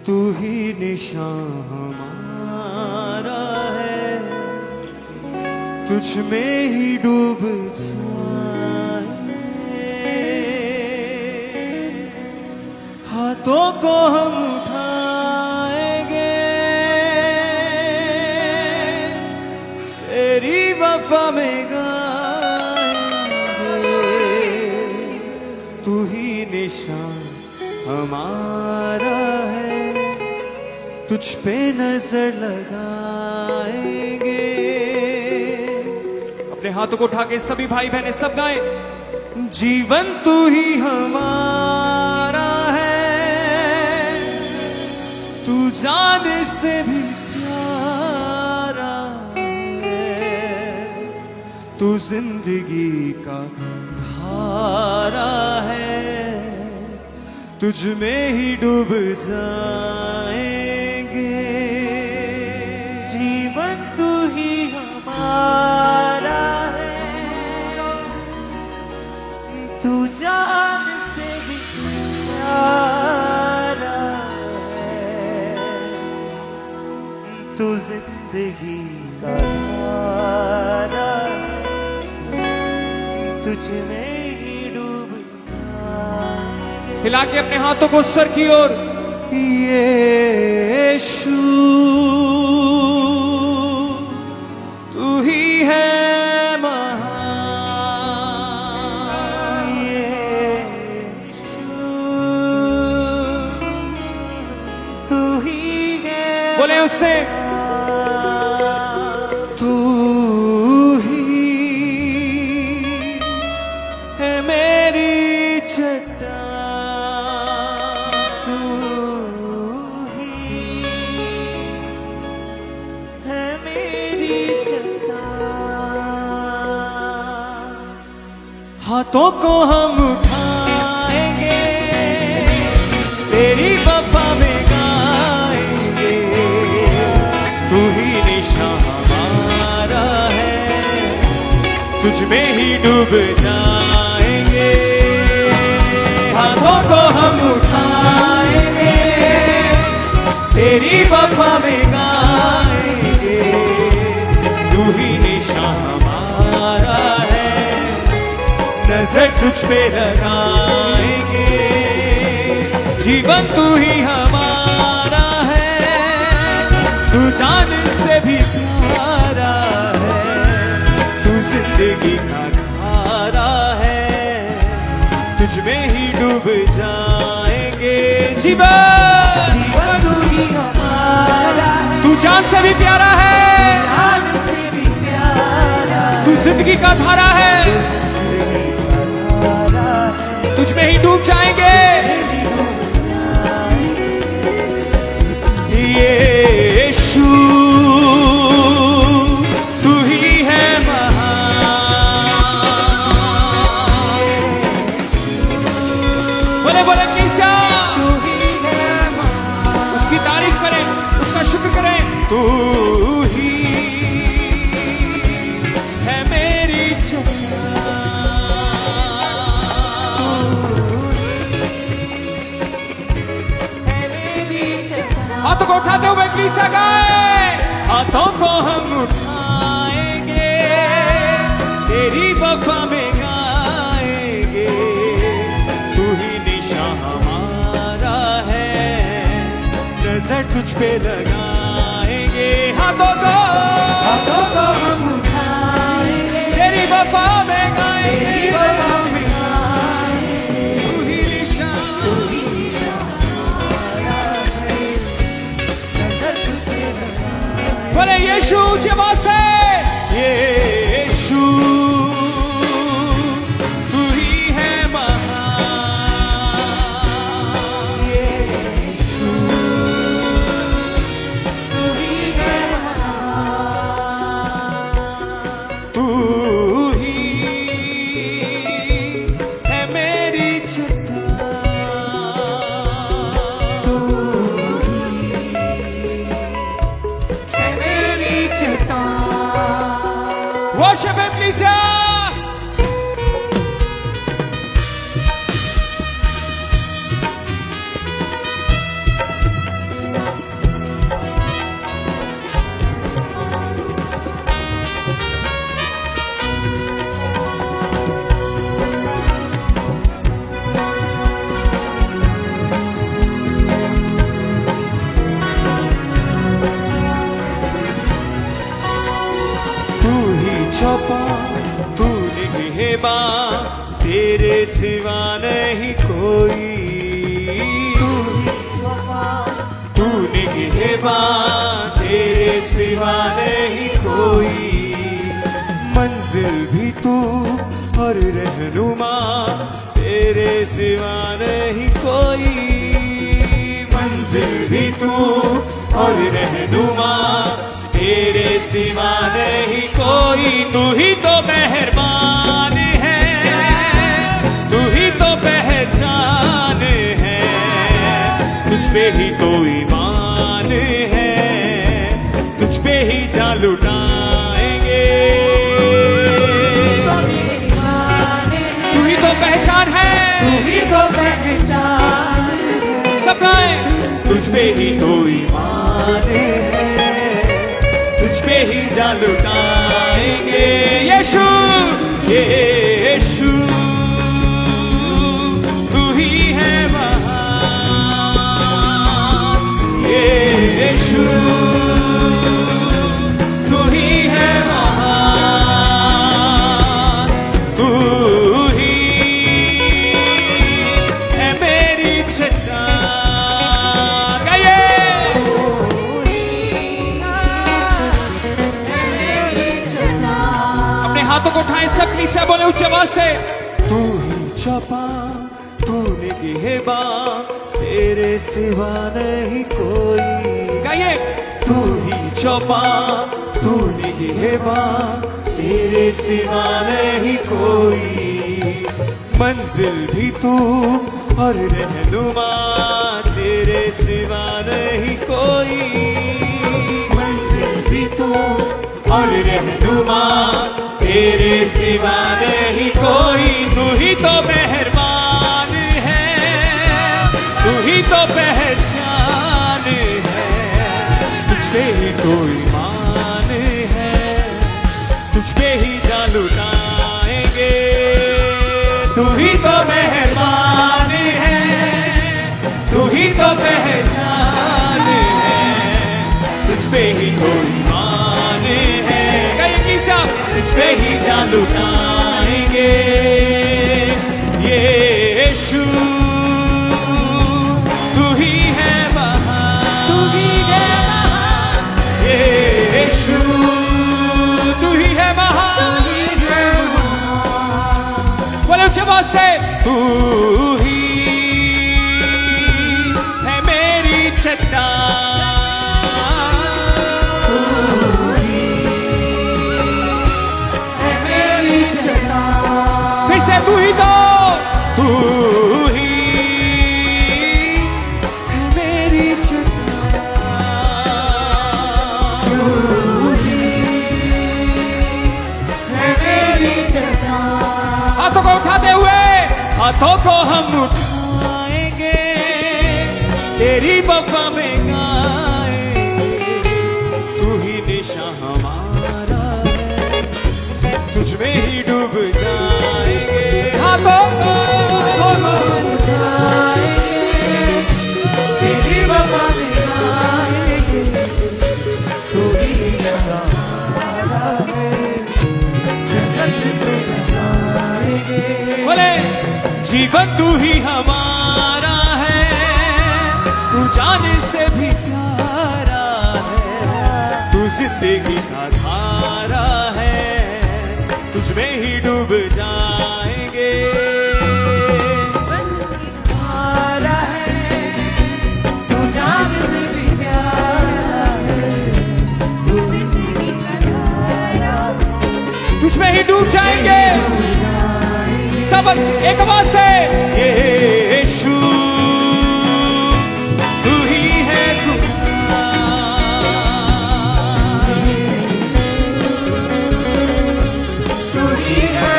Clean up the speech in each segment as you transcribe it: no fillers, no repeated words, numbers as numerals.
तू ही निशान हमारा है, तुझ में ही डूब जाए। हाथों को हम उठाएंगे, तेरी वफा में गाएंगे। तू ही निशान हमारा है, तुझ पे नजर लगाएंगे। अपने हाथों को उठा के सभी भाई बहनें सब गाएं। जीवन तू ही हमारा है, तू जान से भी प्यारा है। तू जिंदगी का धारा है, तुझ में ही डूब जाएंगे। जीवन तू ही हमारा है, तू जान से भी प्यारा है। तू जिंदगी का धारा है, तुझ में हिला के अपने हाथों को सर की ओर। यीशु तू ही है महान, यीशु तू ही है। बोले उससे, तू ही है मेरी चट्टान, हाथों को हम उठाएंगे, तेरी वफा में गाएंगे। तू ही निशान हमारा है, तुझ में ही डूब जाएंगे। हाथों को हम उठाएंगे, तेरी वफा में गाएंगे। तू ही निशान हमारा है, नजर तुझ पे लगाएंगे। जीवन तू ही हमारा है, तू जान से भी प्यारा है। तू जिंदगी का धारा है, तुझ में ही डूब जाएंगे। जीवन तू ही हमारा है, तू जान से भी प्यारा है, तू जिंदगी का धारा है, तुझ में ही डूब जाएंगे। यीशु तू ही है महान। बोले बोले किसा, उसकी तारीफ करें, उसका शुक्र करें। तू ही है मेरी हाथों को उठाते हुए कलीसिया गाए। हाथों को हम उठाएंगे, तेरी वफा में गाएंगे। तू ही निशान हमारा है, नजर तुझ पे लगाएंगे। हाथों को हम उठाएंगे, तेरी वफा में गाएंगे। बोले यीशु ऊंची आवाज से, यीशु तू ही है महान। यीशु तू ही है महान। तू ही है मेरी worship him, please. सिवा नहीं कोई। तू निगहबान तेरे सिवा नहीं कोई। मंजिल भी तू और रहनुमा तेरे सिवा नहीं कोई। मंजिल भी तू और रहनुमा तेरे सिवा नहीं कोई। तू ही तो मेहरबान है, तू ही तो पहचान है, तुझ पे ही तो ईमान है, तुझ पे ही जान लुटाएंगे। तू ही तो पहचान है, तू ही तो पहचान है। सब गाएं। तुझ पे ही तो ईमान है, तुझ पे ही जान लुटाएंगे। यीशु यीशु तू ही है महान। यीशु तू ही है महान। तू ही है मेरी चट्टान। गाइए। हाथों को उठाएं सबनी से बोले ऊंची आवाज से। तू ही चौपा तू निगहबान तेरे सिवा नहीं कोई। गाइए। तू ही चौपा तू निगहबान तेरे सिवा नहीं कोई। मंजिल भी तू और रहनुमा तेरे सिवा नहीं कोई। मंजिल भी तू और रहनुमा तेरे सिवा नहीं कोई। तू ही तो मेहरबान है, तू ही तो पहचान है, तुझ पे ही तो ईमान है, तुझ पे ही जान लुटाएंगे। तू ही तो मेहरबान है, तू ही तो पहचान है, तुझ पे ही तो ईमान है। तुझ पे ही जान लुटाएंगे। यीशु तू ही है महान। तू ही है महान। यीशु तू ही है महान। बोलो ऊंची आवाज से। तू ही है मेरी चट्टान। तू ही तो तू ही है मेरी चट्टान। तू ही है मेरी चट्टान। हाथों को उठाते हुए हाथों को हम उठाएंगे तेरी वफा में गाएंगे। तू ही निशा हमारा है, तुझ में ही डूब जाएंगे। हाथों को तेरी वफा में गाएंगे। तू ही हमारा है, सच तो बताएंगे। बोले जीवन तू ही हमारा है, तू जाने से भी प्यारा है, तू जिंदगी का धारा है, तुझ में ही डूब जाएंगे। हमारा है, तू जान से भी प्यारा है, तू जिंदगी का धारा है, तुझ में ही डूब जाएंगे। सब एक आवाज से। यीशु तू ही है खुदा। तू ही है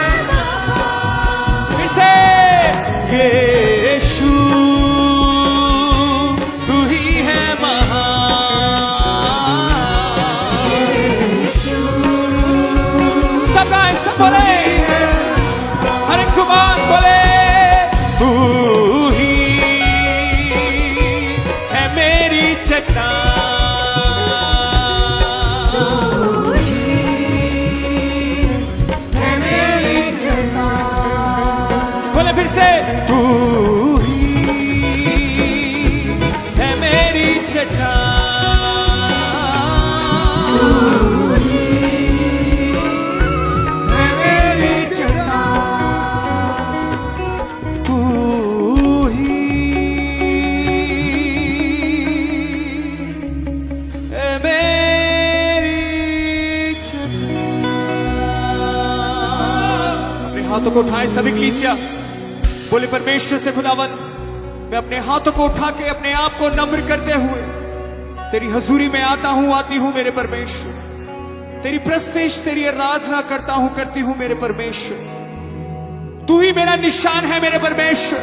फिर से। यीशु तू ही है महान। सब गाएं, सब बोले, हर एक जुबान बोले। तू ही है मेरी चट्टान। तू ही है मेरी चट्टान। बोले फिर से। तू ही है मेरी चट्टान, है मेरी चट्टान, तू ही है मेरी चट्टान। अपने हाथों को उठाए सभी कलीसिया, बोले परमेश्वर से खुदावन, मैं अपने हाथों को उठा के अपने आप को नम्र करते हुए तेरी हजूरी में आता हूं, आती हूं मेरे परमेश्वर। तेरी प्रस्तिश, तेरी आराधना करता हूं, करती हूं मेरे परमेश्वर। तू ही मेरा निशान है मेरे परमेश्वर।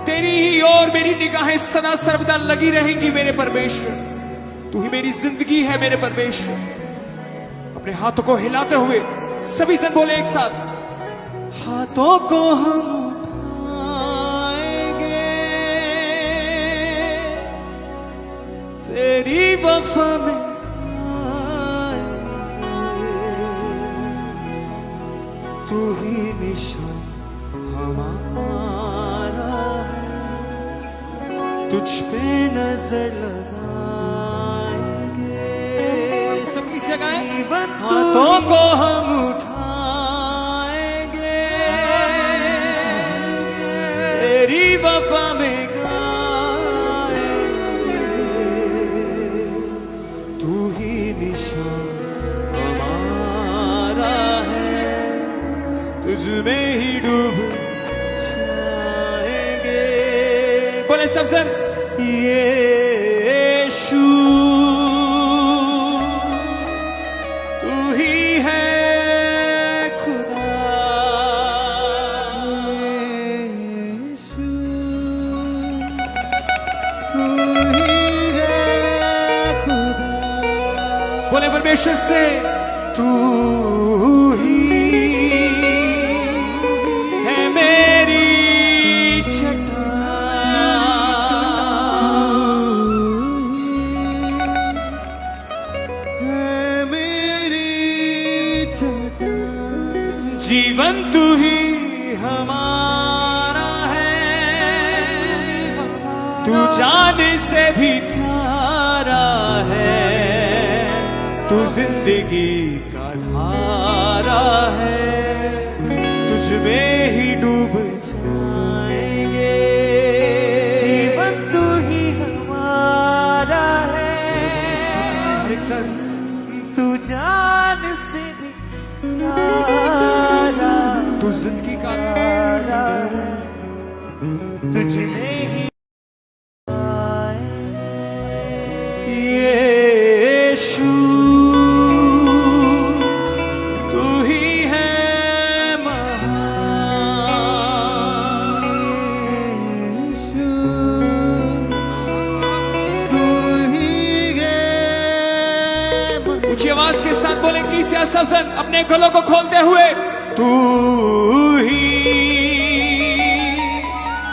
तेरी ही ओर मेरी निगाहें सदा सर्वदा लगी रहेंगी मेरे परमेश्वर। तू ही मेरी जिंदगी है मेरे परमेश्वर। अपने हाथों को हिलाते हुए सभी जन बोले एक साथ, हाथों को हम उठाएंगे तेरी वफा में खाएंगे। तू ही निशान हमारा, तुझ पे नजर लगाएंगे। सबकी से गाएं, हाथों को हम उठाएंगे तेरी वफा में गाएंगे। तू ही निशान हमारा है, तुझ में ही डूब जाएंगे। बोले सब जन, यीशु तू ही है खुदा, तू ही है खुदा। बोले परमेश्वर से, तू ही है मेरी चट्टान, है मेरी चट्टान, जीवन तू ही हमारा है, तू जान से भी प्यारा है, तू जिंदगी का धारा है, तुझ में ही डूब जाएंगे। जीवन तू ही हमारा है, एक साथ, तू जान से भी प्यारा, तू जिंदगी का प्यारा है, तुझ में ही यीशु तू ही है महान, तू ही है। ऊंची आवाज के साथ बोले कलीसिया सब जन अपने गलों को खोलते हुए, तू ही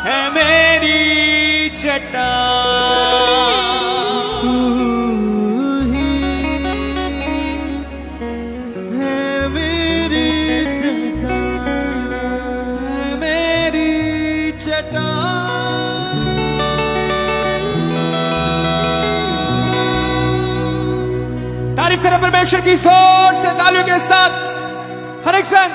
है मेरी चट्टान, तू ही है मेरी चट्टान, है मेरी चट्टान। तारीफ करें परमेश्वर की जोर से तालियों के साथ हर एक सन।